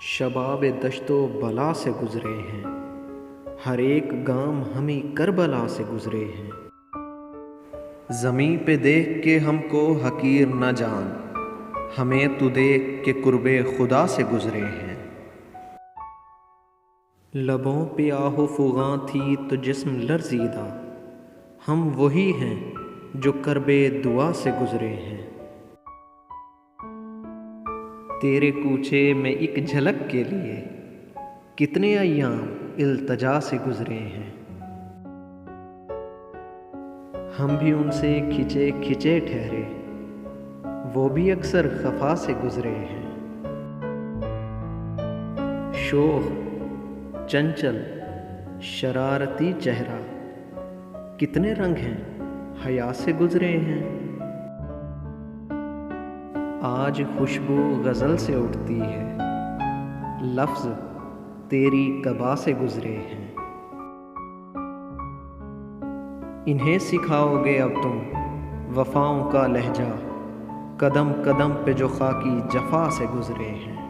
शबाब दश्तो बला से गुज़रे हैं, हर एक गाम हमें करबला से गुज़रे हैं। ज़मीं पे देख के हमको हकीर न जान, हमें तू देख के कुर्बे खुदा से गुज़रे हैं। लबों पे आहो फ़ुगां थी तो जिस्म लर्ज़ीदा, हम वही हैं जो करबे दुआ से गुज़रे हैं। तेरे कूचे में एक झलक के लिए कितने अय्याम इल्तजा से गुज़रे हैं। हम भी उनसे खिंचे खिंचे ठहरे, वो भी अक्सर खफा से गुज़रे हैं। शोख, चंचल, शरारती चेहरा, कितने रंग हैं हया से गुज़रे हैं। आज खुशबू गज़ल से उठती है, लफ्ज़ तेरी कबा से गुज़रे हैं। इन्हें सिखाओगे अब तुम वफ़ाओं का लहजा, कदम कदम पे जो खाकी जफ़ा से गुज़रे हैं।